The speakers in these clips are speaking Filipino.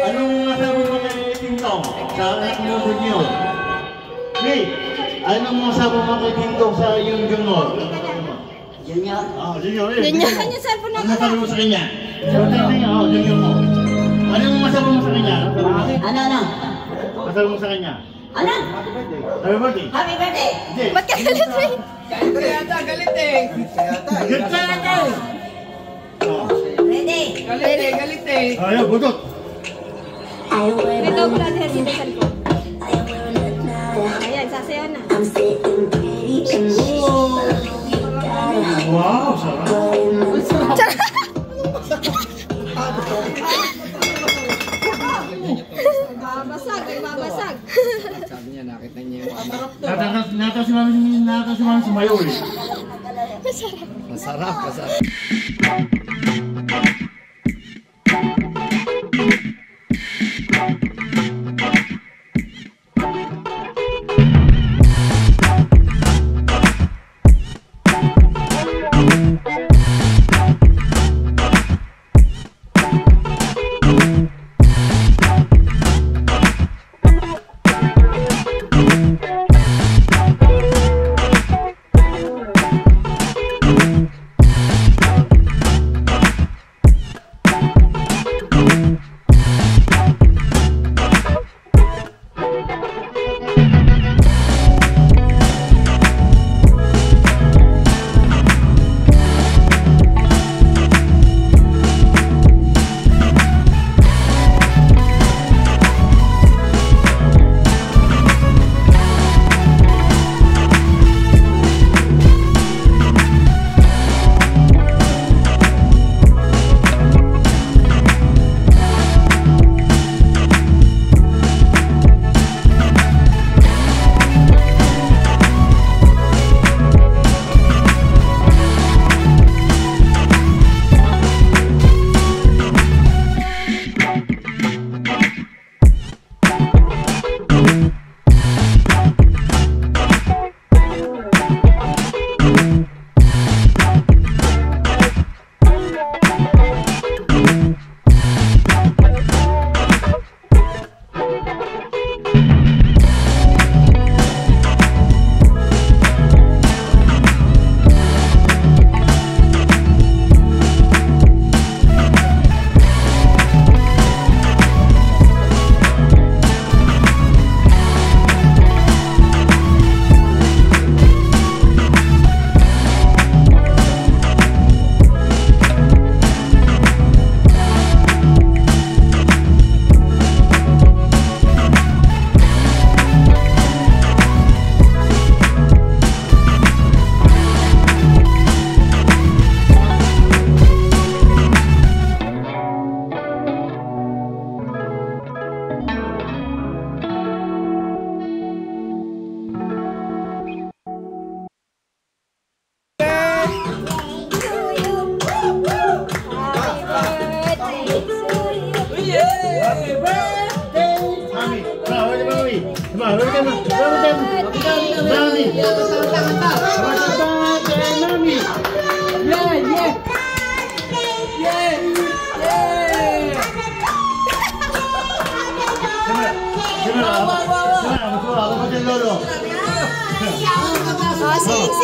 Anong masabi mo kay Tintong sa anak mo Junior? Hey, anong masabi mo kay Tintong sa yung Junior? Junior? Oh, Junior eh. Junior. Kanya cellphone na. Ano masabi mo sa kanya? Junior mo. Anong masabi mo sa kanya? Ano? Masabi mo sa kanya? Ano? Happy birthday. Happy birthday! Ba't ka galit eh? Galit eh. Galit ka! Ready? Galit eh. Ayaw, butot. Ito, brother, dito cellphone. Ayan, sasayaw na. Wow, sarap. Babasag. Sabi niya, nakita niya yung Nata si Mami sumayaw eh. masarap.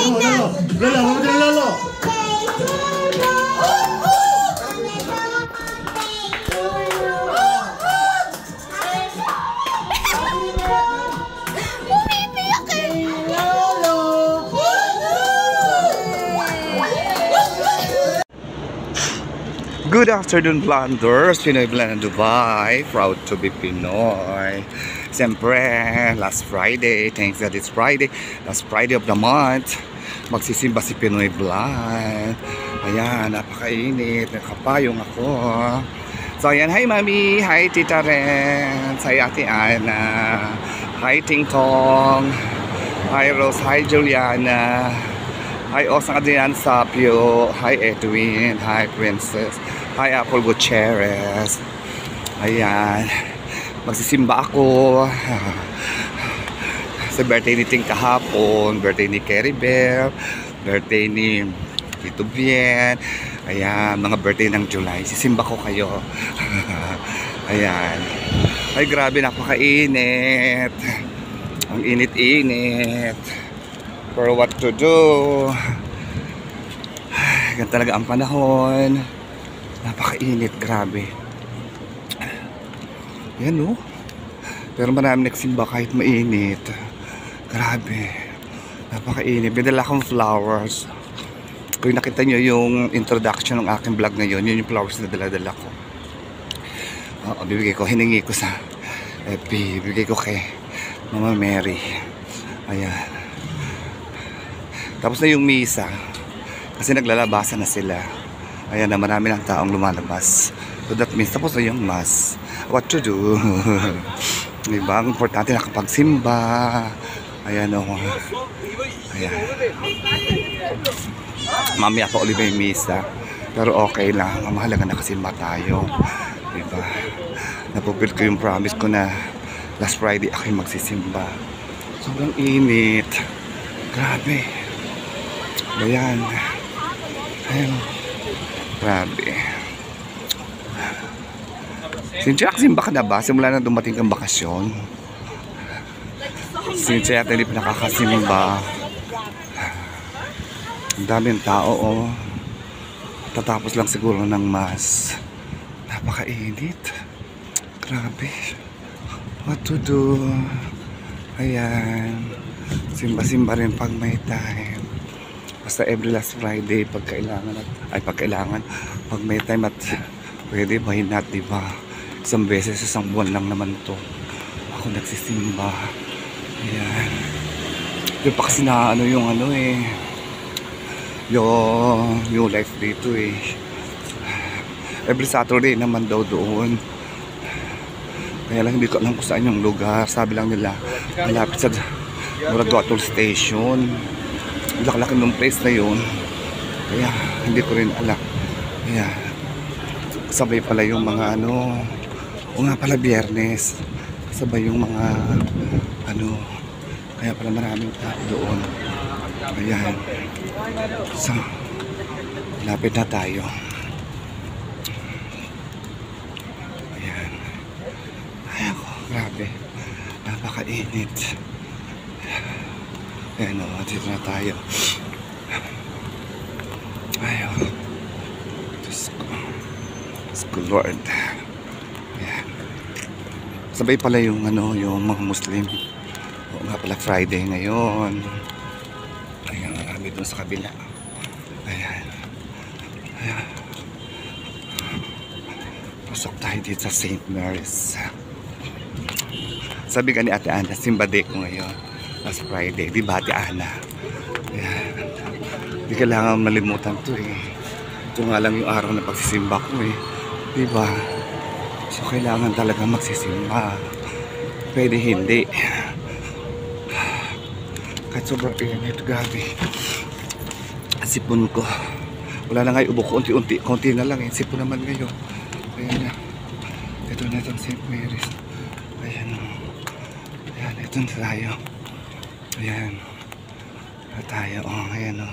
Sing na! Lolo, vamos a Lolo. Good afternoon, Blanders! Pinoy Blend Dubai. Proud to be Pinoy. Siyempre, last Friday. Thanks that it's Friday. Last Friday of the month. Magsisimba si Pinoy Blend. Ayan, napakainit. Nakapayong ako. So, ayan. Hi, Mami. Hi, Tita Renz. Hi, Ate Ana. Hi, Ting Tong. Hi, Rose. Hi, Juliana. Hi, Osang Adrian Sapio. Hi, Edwin. Hi, Princess. Hi, Apple Gutierrez. Ayan. Magsisimba ako. Sa birthday ni Ting kahapon. Birthday ni Kerry Bear. Birthday ni Tito Bien. Ayan, mga birthday ng July. Sisimba ko kayo. Ayan. Ay, grabe, napakainit. Ang init-init. For what to do? Yan talaga ang panahon. Napakainit, grabe. Yan, oh. Pero marami nagsimba kahit mainit. Grabe. Napakainit. May dala akong flowers. Kung nakita nyo yung introduction ng aking vlog na yun yung flowers na dala-dala ko. Oo, bibigay ko. Hiningi ko sa FB. Bibigay ko kay Mama Mary. Ayan. Tapos na yung misa. Kasi naglalabasan na sila. Ayan na, marami ng taong lumalabas. So that means, tapos na yung mass. What to do? Diba? Ang importante nakapagsimba. Ayan o. Ayan. Mamaya pa ulit may misa. Pero okay lang. Ang mahalaga nakasimba tayo. Diba? Napupil ko yung promise ko na last Friday ako'y magsisimba. Sobrang init. Grabe. Ayan. Ayan. Grabe. Cynthia, simba ka na ba? Simula na dumating kang bakasyon. Cynthia, hindi pa nakakasimba. Ang daming tao, oh. Tatapos lang siguro ng mass. Napakainit. Grabe. What to do? Ayan. Simba-simba rin pag may time. Basta every last Friday pag kailangan pag may time at pwede, why not, diba? Isang beses, isang buwan lang naman to ako nagsisimba. Ayan. Yung pa kasi na ano yung ano eh, yung New Life dito eh. Every Saturday naman daw doon. Kaya lang hindi ko alam kung saan yung lugar. Sabi lang nila malapit sa Muraguatol Station. Laki-laki ng place na yun. Kaya hindi ko rin alam. Kaya sabay pala yung mga ano, o nga pala Biyernes, sabay yung mga ano, kaya pala maraming tao doon. Ayan. So lapit na tayo. Ayan. Ay ako, grabe, napakainit. Ayan o, dito na tayo. Ayaw. Diyos ko Lord. Ayan. Sabay pala yung ano, yung mga Muslim. O nga pala Friday ngayon. Ayan, marami doon sa kabila. Ayan. Ayan. Pasok tayo dito sa St. Mary's. Sabi ka ni Ate Ana, simba day ko ngayon. Last Friday, di ba Ate Ana? Ayan. Di kailangan malimutan to eh. Ito nga lang yung araw na pagsisimba ko eh. Di ba? So kailangan talaga magsisimba. Pwede hindi. Kahit sobrang init, gabi. Sipon ko. Wala na nga yung ubo ko, unti-unti. Konti na lang eh. Sipon naman ngayon. Ayan na. Ito na itong St. Mary's. Ayan. Ayan, ito na tayo. Ayan. Ito tayo. Oh, ayan o.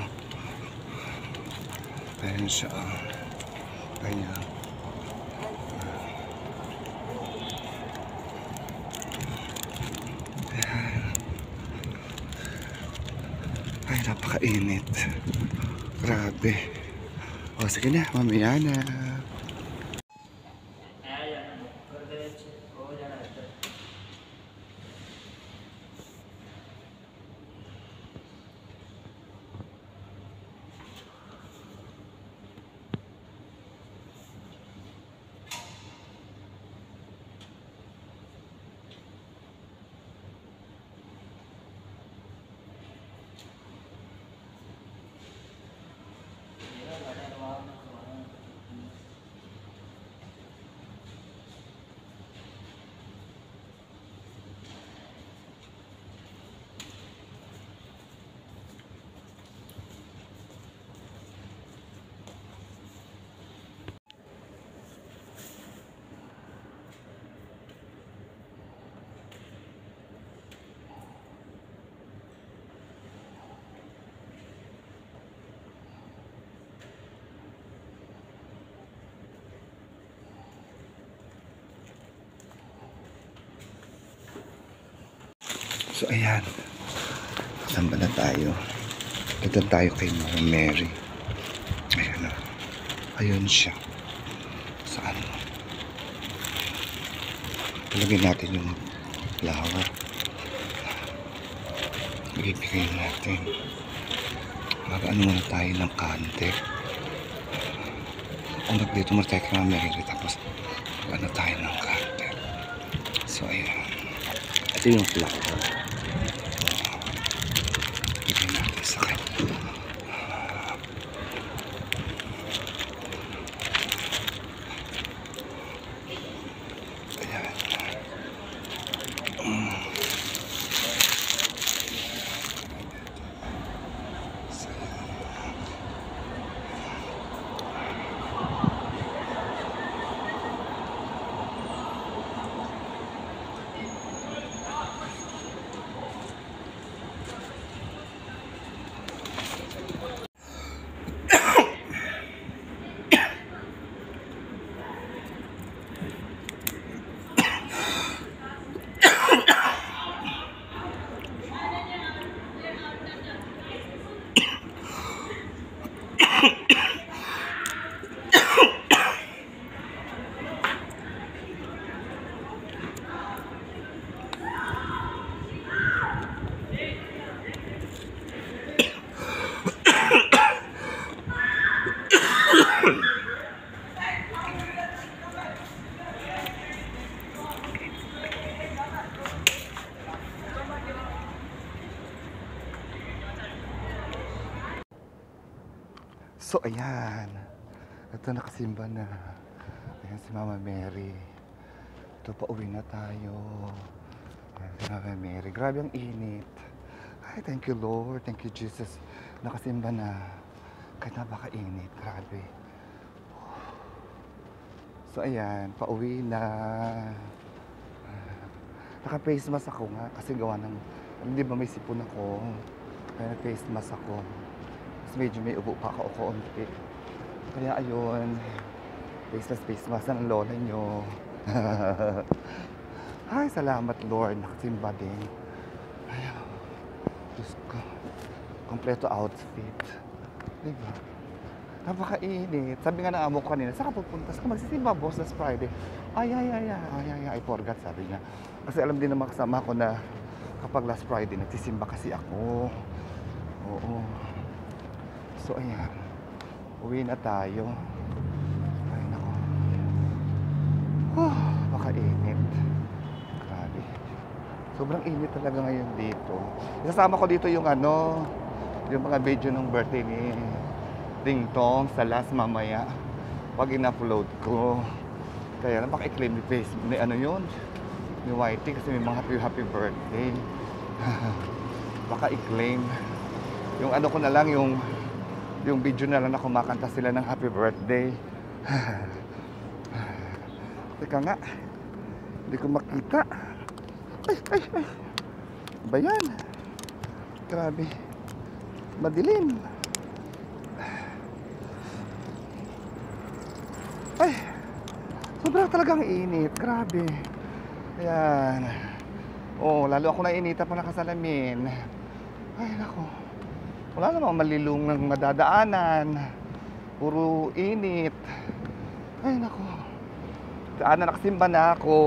Ayan siya. Ayan. Ay, napakainit. Grabe. O, sige na. Mamaya na. So ayan, saan ba na tayo? Dito tayo kay Mama Mary. Ayan o. Ayun siya. Saan? Talagyan natin yung flower. Ibigay natin. Mag-ano muna tayo ng kante. Dito muna tayo kay Mama Mary. Tapos mag-ano tayo ng kante. So ayan. Ito yung flower. Ibigay natin sa kanya. So ayan, ito nakasimba na. Ayan si Mama Mary. Ito, pauwi na tayo. Ayan si Mama Mary. Grabe ang init. Ay, thank you Lord, thank you Jesus. Nakasimba na. Kahit napakainit, grabe. So ayan, pauwi na. Naka-face mask ako nga kasi gawa ng, hindi ba may sipon ako. Kaya face mask ako. Medyo may ubo pa ako kaunti. Kaya ayun, face mask ng lola nyo. Ay, salamat Lord, nakasimba din. Ay, Diyos ko, kompleto outfit. Diba? Napakainit. Sabi nga ng amo ko kanina, saan ka pupunta? Saan ka magsisimba, boss, last Friday? Ay, I forgot, sabi niya. Kasi alam din naman kasama ko na kapag last Friday, nagsisimba kasi ako. Oo. So ayan, uwi na tayo. Ay nako, baka init. Grabe, sobrang init talaga ngayon dito. Isasama ko dito yung ano, yung mga video ng birthday ni Ding Tong sa last mamaya pag in-upload ko. Kaya napaka-i-claim ni Facebook ni ano yun, ni Whitey, kasi may mga happy birthday. Baka i-claim yung ano ko na lang, yung video na lang na kumakanta sila ng happy birthday. Teka nga, hindi ko makita. Ay. Ba yan? Grabe, madilim. Ay, sobrang talagang init. Grabe. Ayan. Oh, lalo ako nainita pa nakasalamin. Ay, nako. Wala namang malilung ng madadaanan. Puro init. Ay, nako. Saan na nakasimba na ako.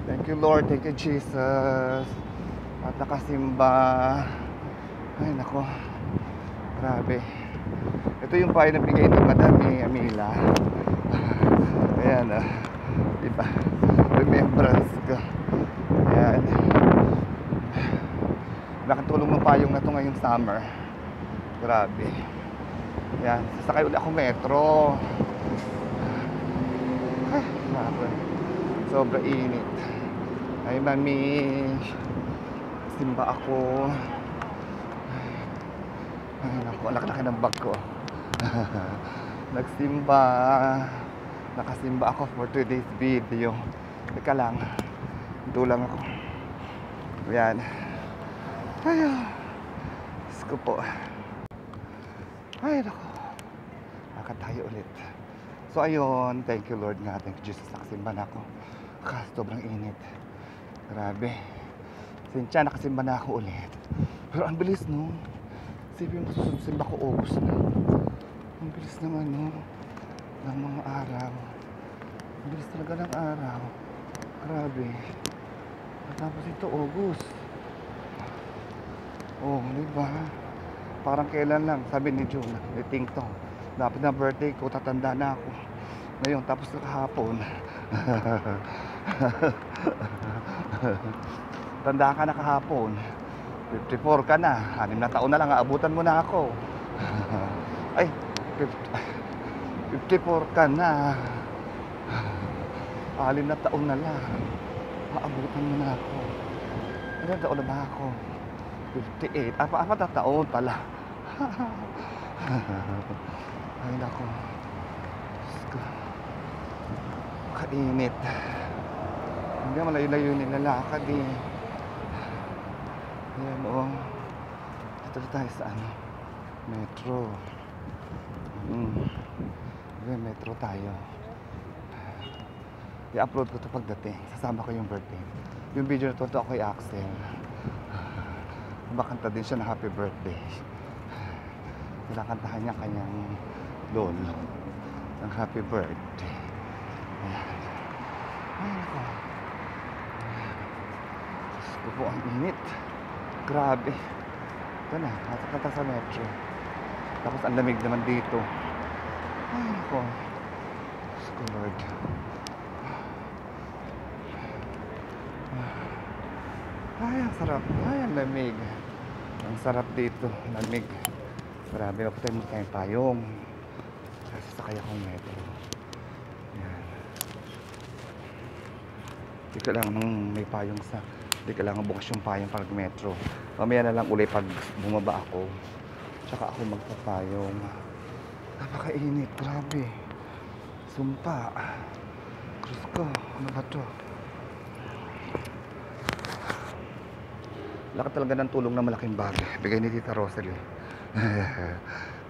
Thank you Lord, thank you Jesus. At nakasimba. Ay, nako. Grabe. Ito yung payo na bigay ni Madam Amila. Ayan, diba? Remembrance ko. Ayan. Nakatulong ng payong na ito ngayong summer. Grabe. Ayan, sasakay ulit ako metro. Ay, grabe. Sobra init. Ay, mami. Simba ako. Ay, naku, laki-laki ng bag ko. Nagsimba. Nakasimba ako for today's video. Teka lang. Ito lang ako. Ayan. Ay, Diyos ko po. Ay, naku. Nakatayo ulit. So, ayun. Thank you, Lord nga. Thank you, Jesus. Nakasimba na ako. Sobrang init. Grabe. Sensya, nakasimba na ako ulit. Pero ang bilis, no? Isipin mo, susunod simba ko August na. Ang bilis ng ng mga araw. Ang bilis talaga ng araw. Grabe. Tapos ito, August. Oh, diba? Parang kailan lang, sabi ni June, ni Ting Tong. Dapat na birthday ko, tatanda na ako. Ngayon, tapos na kahapon. Tanda ka na kahapon. 54 ka na. 6 na taon na lang, aabutan mo na ako. Ay, 54 ka na. 6 na taon na lang. Aabutan mo na ako. Ilan taon na ba ako? 58. Apat na taon pala. Ay, nako. Kainit. Hindi malayo-layo nilalakad eh. Ayan o. Dito tayo sa metro. Ayan, metro tayo. I-upload ko ito pagdating. Sasama ko yung birthday. Yung video na ito ako kay Axel. Makanta din siya na happy birthday. Kinakantahan niya kanyang lolo ng happy birthday. Ayan. Ay, nako. Diyos ko po, ang init. Grabe. Ito na, nasa sa metro. Tapos ang lamig naman dito. Ay, nako. Diyos ko, Lord. Ay, ang sarap. Ay, ang lamig. Ang sarap dito. Lamig. Grabe, kapatay mo tayong payong. Kasi sakay akong metro. Ayan. Hindi kailangan may payong sa... Hindi kailangan bukas yung payong pag metro. Mamaya na lang uli pag bumaba ako. Tsaka ako magpapayong. Napakainit. Grabe. Sumpa. Krus ko. Ano ba to? Laki talaga ng tulong na malaking bag. Bigay ni Tita Rosalie.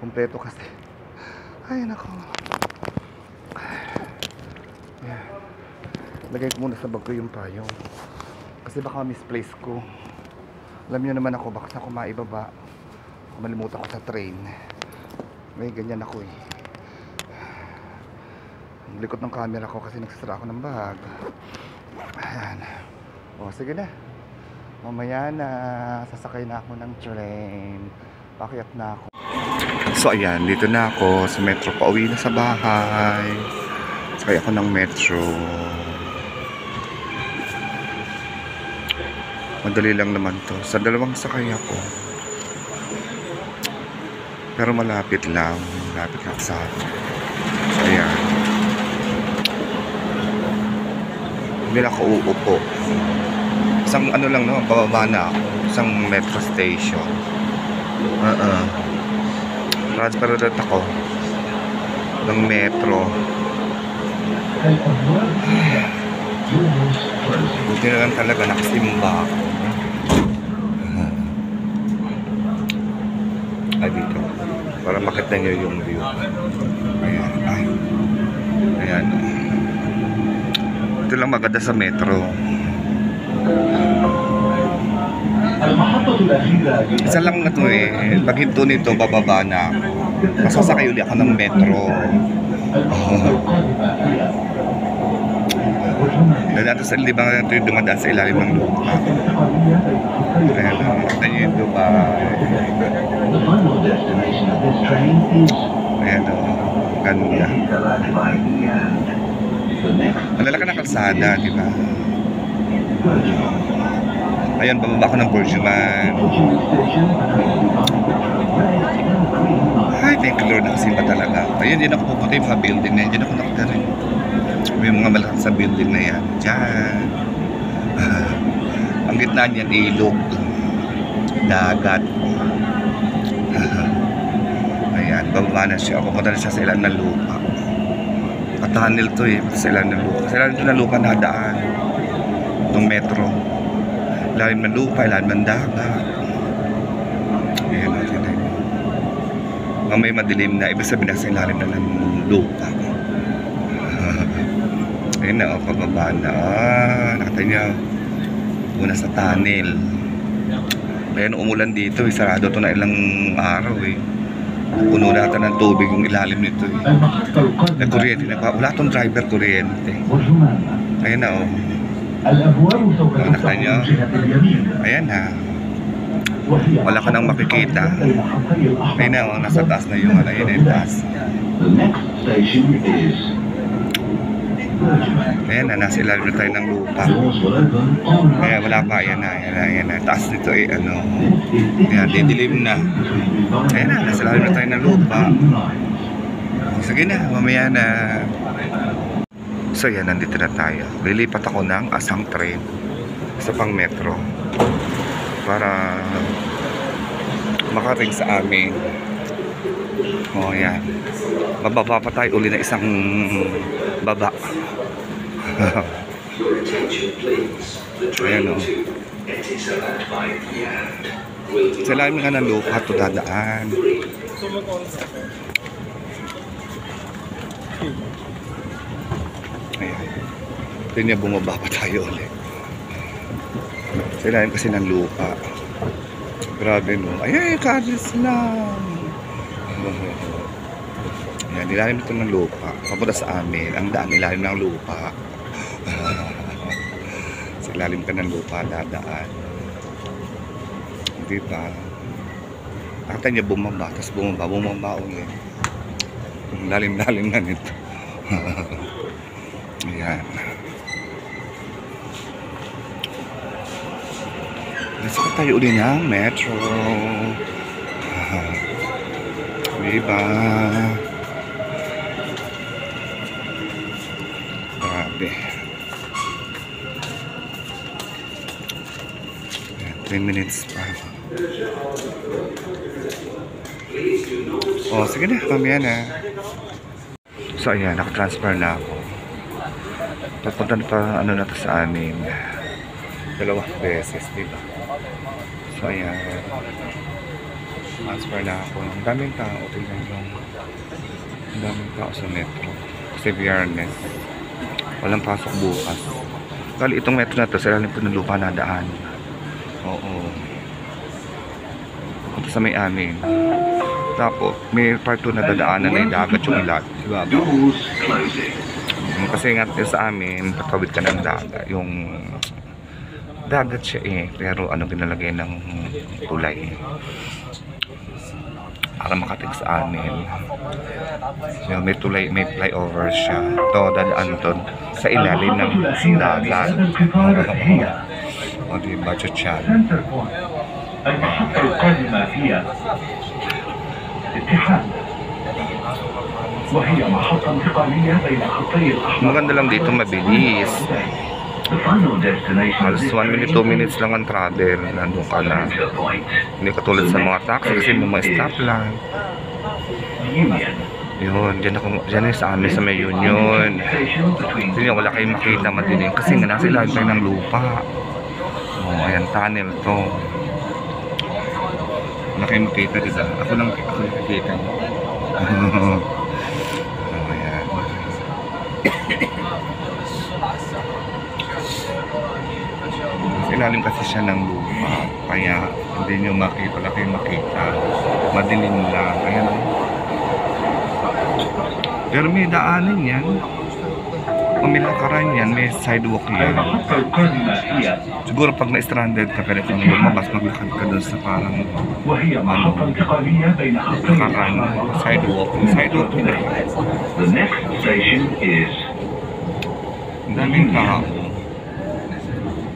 Kompleto kasi. Ay, nako. Yeah. Lagay ko muna sa bag ko yung payong. Kasi baka misplace ko. Alam niyo naman ako, baka ako maibaba. Malimutan ko sa train. May ganyan ako eh. Ang likot ng camera ko kasi nagsasara ako ng bag. Ayan. O, sige na. Mamaya na, sasakay na ako ng train. Pakyat na ako. So ayan, dito na ako sa metro. Pauwi na sa bahay. Sakay ako ng metro. Madali lang naman to. Sa dalawang sakay ako. Pero malapit lang. Malapit lang sa akin. So ayan. Hindi na ako uupo. Isang ano lang naman, bababa na ako. Isang metro station. Transfer ulit ako ng metro. Buti na lang talaga nakasimba ako. Ay, dito. Para makita nyo yung view. Ayan. Ay. Ayan. Ito lang maganda sa metro. Isa lang na to eh. Pag hinto nito, bababa na ako. Masasakay ulit ako ng metro. Dadaan sa libang na ito yung dumadaan sa ilalim ng lupa. Ayan, nakita nyo yung Dubai. Ayan o, ganda. Ang lalaki ng kalsada, di ba? Ayan, bababa ko ng Bourgeman. Ay, thank you Lord, nakasimba talaga. Ayun, din ako pupunta yung mga building na yan. Diyan ako nakita rin. May mga malaki sa building na yan. Diyan. Ang gitna niyan, ilog. Dagat. Ayan, bababa na siya. Pupunta na siya sa ilan ng lupa. Tunnel to eh, sa ilan ng lupa. Sa ilan ng lupa nadaan. Itong metro. Ilalim ng lupa, ilalim ng dagat. Ayan natin eh. May madilim na, ibig sabihin na sa ilalim na ng lupa. Ayun na, pababa na. Nakita niya. Una sa tunnel. Ayan, umulan dito eh. Sarado to na ilang araw eh. Puno natin ng tubig yung ilalim nito eh. May kuryente na pa. Wala tong driver kuryente. Ayan na oh. Nakita nyo? Ayan na. Wala ka nang makikita. Ayan na oh. Nasa taas na yung ayan na yung taas. Ayan na, nasa ilalim na tayo ng lupa. Kaya wala pa, ayan na. Taas nito ay ano. Ayan, didilim na. Ayan na, nasa ilalim na tayo ng lupa. Sige na, mamaya na. So yan, nandito na tayo. Lilipat ako ng asang train sa pang metro para makarating sa amin. O yan. Bababa pa tayo uli na isang baba. Ayan o. Sa lalim nga ng lupa ito dadaan. Ayan. Ito niya bumaba pa tayo ulit. Sa lalim kasi ng lupa. Grabe no. Ayan, karis lang. Ayan, nilalim ito ng lupa. Papunta sa amin. Ang daan, nilalim ng lupa. Sa ilalim ka ng lupa, dadaan. Diba? Nakita niya bumaba, tapos bumaba ulit. Lalim-lalim na nito. Ayan. Nasa tayo uli ng metro. Diba? Grabe. 10 minutes pa. Oh, sige na, mamaya na. So ayan, nakatransfer na ako. Papunta na pa, ano na to sa amin. 2 beses, diba? So ayan. Transfer na ako. Ang daming tao. Tingnan yung ang daming tao sa metro. Kasi Viernes. Walang pasok bukas. Kali itong metro na to, sa ilalim po ng lupa na daan. Oo. Punta sa may amin. Tapos, may part 2 na dadaanan na yung dagat yung ilat. Diba? Kasi nga sa amin, patawid ka ng dagat. Yung dagat siya eh. Pero ano ginalagay ng tulay. Para makating sa amin. So, may tulay, may flyover siya. Ito, dadaan to sa ilalim ng dagat. O diba, Chuchan? Maganda lang dito, mabilis. Halos 1 minute, 2 minutes lang ang travel. Nandun ka na. Hindi katulad sa mga taxi kasi may mga stoplight. Yun, dyan sa amin sa may Union. Hindi wala kayong makita madilim kasi nga nasa ilalim tayo ng lupa. Oh, ayan, tunnel to. Wala kayong makita dito. Ako lang nakikita. Oh, ayan. Ilalim kasi siya ng lupa, kaya hindi nyo makita, wala kayong makita. Madilim lang. Ayan. Pero may daanin yan. Kung may lakaran yan, may sidewalk yan. Siguro pag na-stranded ka, pwede kang lumabas, maglakad ka doon sa parang lakaran, sidewalk. Sidewalk yun. The next station is Ang daming tao.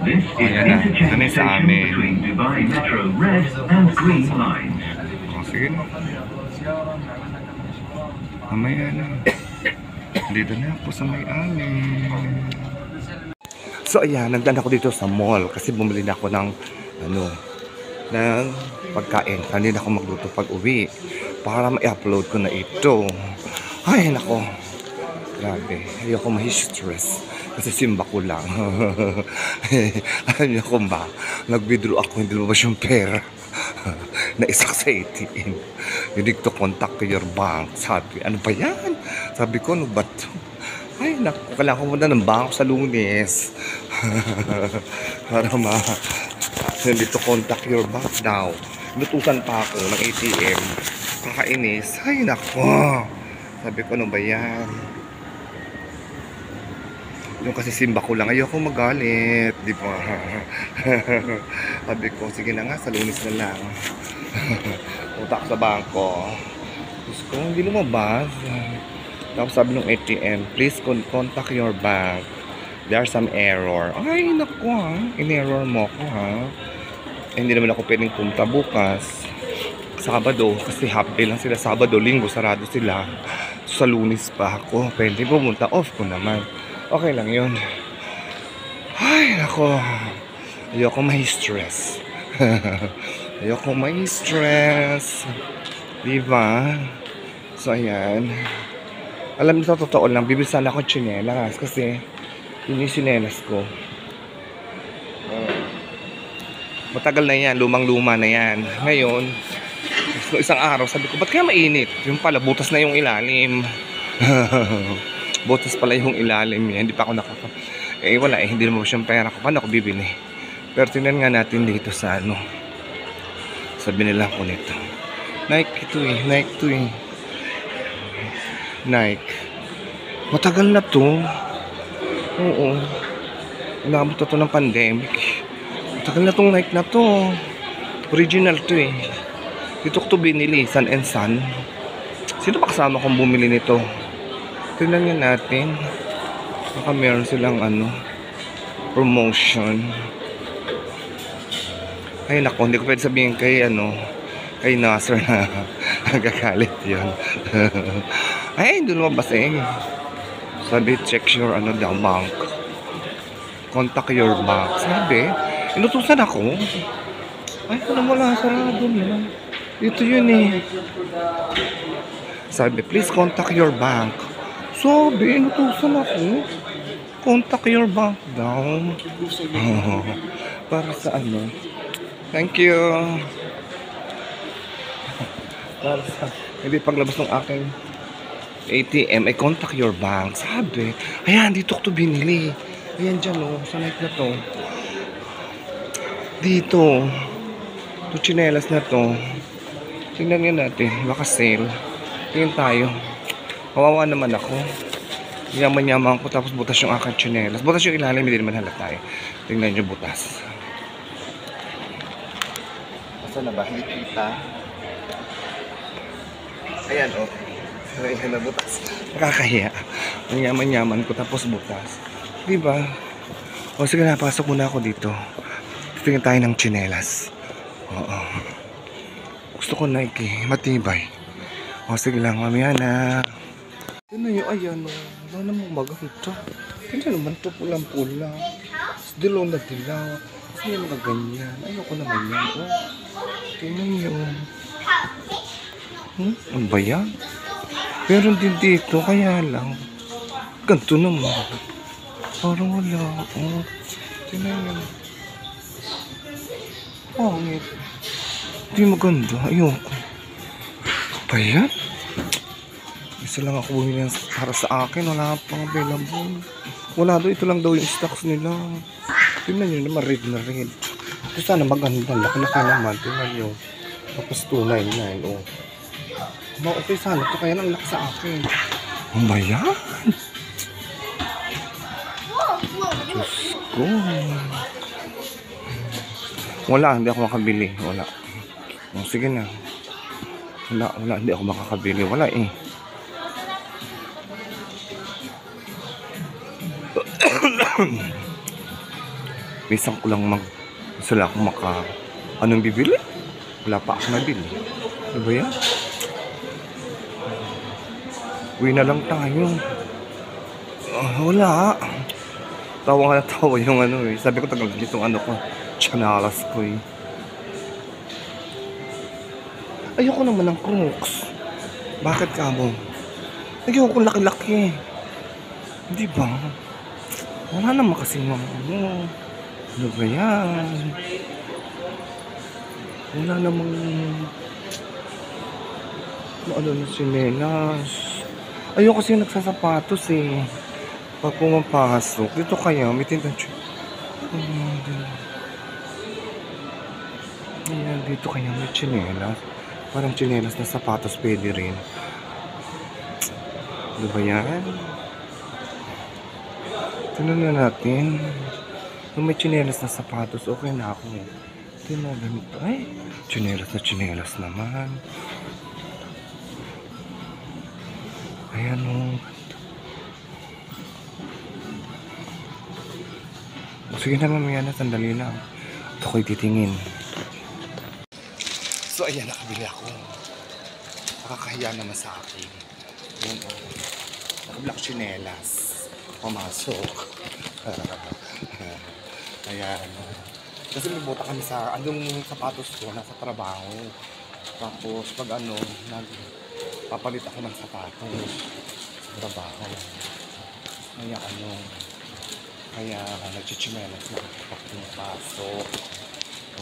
This is Ayan na, interchange sa station amin. between Dubai Metro Red and Green lines. O, sige na. Mamaya na. Dito na ako sa may amin. So ayan, nagdala ako dito sa mall kasi bumili na ako ng ng pagkain. Hindi na ako magluto pag uwi para ma-upload ko na ito. Ay nako, grabe, ayoko ma-stress kasi simba ko lang. Alam niyo kung ba, nag-withdraw ako, hindi lumabas yung pera na isa sa ATM. You need to contact your bank. Sabi, ano ba yan? Sabi ko, ano ba ito? Ay, naku, kailangan ko muna ng bangko sa Lunes. Para hindi to contact your bank daw. Lutusan pa ako ng ATM. Kakainis. Ay, nako. Sabi ko, ano ba yan? Yung kasi simba ko lang, ayoko magalit. Di ba? Sabi ko, sige na nga, sa Lunes na lang. Utak sa bangko. Tapos ko, hindi lumabas. Tapos sabi ng ATM, please contact your bank. There's some error. Ay, naku ha. In-error mo ko ha. Hindi naman ako pwedeng pumunta bukas. Sabado, kasi half day lang sila. Sabado, Linggo, sarado sila. So, sa Lunes pa ako. Pwede pumunta, off ko naman. Okay lang yun. Ay, naku. Ayoko may stress. Ayoko may stress. Diba? So, ayan. Alam niyo, totoo lang, bibisan ako tsinelas kasi yun yung sinelas ko. Matagal na yan, lumang-luma na yan. Ngayon, isang araw, sabi ko, ba't kaya mainit? Yung pala, butas na yung ilalim. Butas pala yung ilalim yan. Hindi pa ako wala eh, hindi naman siyang pera ko. Paano ako bibili? Pero tingnan nga natin dito sa ano. Sabi nila ko nito. Nike ito eh, Nike ito eh. Nike. Matagal na to. Oo. Inabot na to ng pandemic. Matagal na tong Nike na to. Original to eh. Dito ko to binili, Sun and Sun. Sino pa kasama kong bumili nito? Tingnan nga natin. Baka meron silang ano, promotion. Ay nako, hindi ko pwede sabihin kay ano, kay Nasser na nagagalit yun. Ay, hindi lumabas eh. Sabi, check your ano daw, bank. Contact your bank. Sabi, inutusan ako. Ay, wala, sarado na. Ito yun eh. Sabi, please contact your bank. Sabi, inutusan ako. Contact your bank daw. Para sa ano. Thank you. Para sa, hindi paglabas ng aking ATM, ay contact your bank. Sabi, ayan, dito ko to binili. Ayan dyan o, sa night na to. Dito. Ito chinelas na to. Tingnan nga natin, baka sale. Tingnan tayo. Kawawa naman ako. Yaman-yaman ko, tapos butas yung aking chinelas. Butas yung ilalim, hindi naman halata eh. Tingnan nyo butas. Asa na ba? Hindi kita. Ayan o. Ayan na butas. Nakakahiya. Ang yaman-yaman ko, tapos butas. Diba? O sige na, pasok muna ako dito. Tingnan tayo ng chinelas. Oo. Gusto ko Nike, matibay. O sige lang, mamaya na. Tignan nyo, ayan o. Wala namang maganda. Tignan naman ito, pulang-pula. Dilaw na dilaw. Kasi yung mga ganyan. Ayoko naman yan. O. Tignan nyo. Ano ba yan? Meron din dito, kaya lang. Ganito naman. Parang wala. O. Tignan nyo. Pangit. Hindi maganda. Ayoko. Ba yan? Isa lang ako bumili para sa akin. Wala pang available. Wala daw. Ito lang daw yung stocks nila. Tingnan nyo naman. Red na red. Ito sana maganda. Laki-laki naman. Tingnan nyo. Tapos 299. Oh. Okay sana. Ito kaya lang laki sa akin. Ano ba yan? Diyos ko. Wala. Hindi ako makabili. Wala. Oh, sige na. Wala, hindi ako makakabili. Wala eh. Minsan ko lang sila ako anong bibili? Wala pa ako nabili. Ano ba yan? Uwi na lang tayo. Wala. Tawa nga na tawa yung ano eh. Sabi ko tagal ditong ano ko. Chanalas ko eh. Ayoko naman ng Crocs. Bakit ka mo? Ayoko laki-laki. Di ba? Wala naman kasi mga ano. Ano ba yan? Wala namang ano na sinelas. Ayoko kasi nagsasapatos eh. Pag pumapasok. Dito kaya, may tindahan. Ayan, dito kaya may tsinelas. Parang tsinelas na sapatos pwede rin. Ano ba yan? Tignan na natin. Kung may tsinelas na sapatos, okay na ako. Tignan na ganito. Ay, tsinelas naman. Ayan o. Sige na mamaya na, sandali lang. Ito ko'y titingin. So ayan, nakabili ako. Nakakahiya naman sa akin. Ayan o. Nakabili ako tsinelas. Pumasok. Ayan. Kasi may buta kami sa anong sapatos ko, nasa trabaho. Tapos pag papalit ako ng sapatos sa trabaho. Kaya nagchichimelas na ako pumapasok.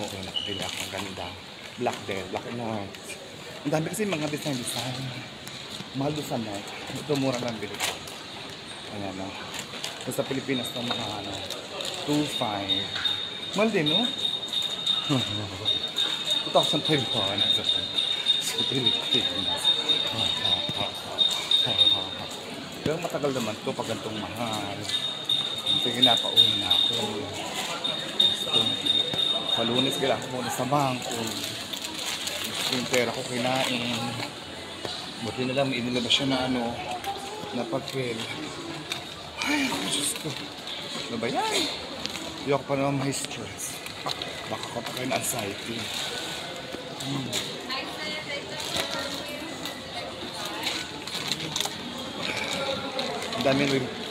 Oo, nakabili ako. Ang ganda. Black din, black and white. Ang dami kasi mga design. Mahal doon sa net. Ito mura lang bili ko. Ayan na. So, sa Pilipinas na mga 2.5. Mahal din, no? 2,500 sa Pilipinas. Pero matagal naman to pag gantong mahal. Sige na, pauwi na ako. Sa Lunes, kailangan ko muna sa bangko. Yung pera ko kinain. Buti na lang, inilabas siya na na pagkil. Ay, ako, Diyos ko. Ano ba yan? Hindi ako pa naman may stress. Baka ko pa kayo na anxiety.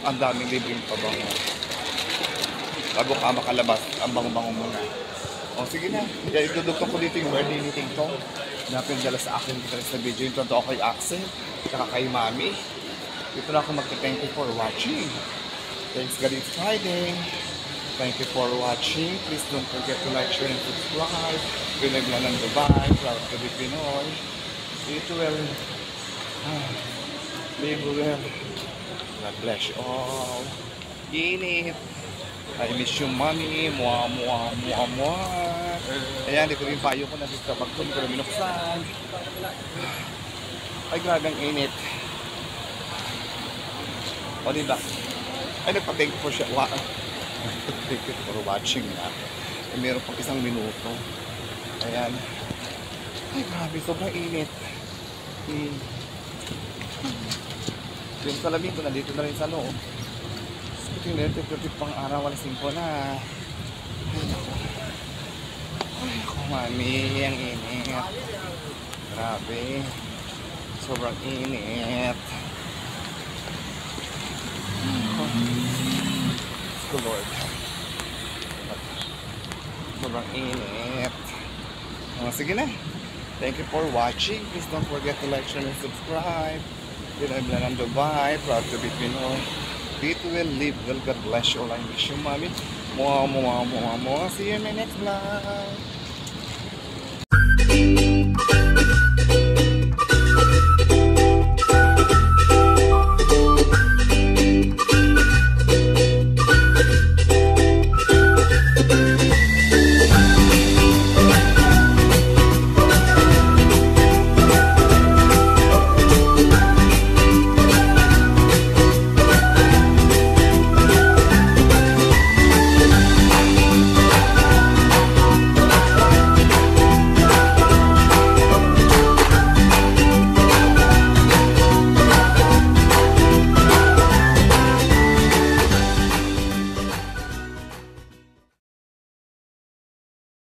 Ang daming libreng pabango. Bago ka makalabas, ang bango-bango muna. O sige na, idudugtong ko dito yung word anything to. Na pinadala sa akin dito sa video. Yung totoo kay Axel, saka kay Mami. Dito na ako magka-thank you for watching. Thanks God, it's Friday. Thank you for watching. Please don't forget to like, share, and subscribe. Pinaglan ng Dubai, proud to be Pinoy. Eat well. Live well. God bless you all. Init. I miss you, Mommy. Mua. Ayan, dito rin payo ko na dito sa bagton ko na binuksan. Ay, grabe ang init. O, diba? Ay, nagpa-thank you for siya. Thank you for watching na. Ay, meron pang 1 minuto. Ayan. Ay, grabe. Sobrang init. Yung salamin ko, nandito na rin sa loob. Ito yung electric pang araw, alas 5 na. Ay, ako, Mami. Ang init. Grabe. Sobrang init. Oh, Lord. Sobrang init. Sige na. Thank you for watching. Please don't forget to like, share, and subscribe. Pinaglan ng Dubai, proud to be Pinoy. Eat well, live well. God bless you all. I miss you, Mommy. Mua. See you in my next vlog.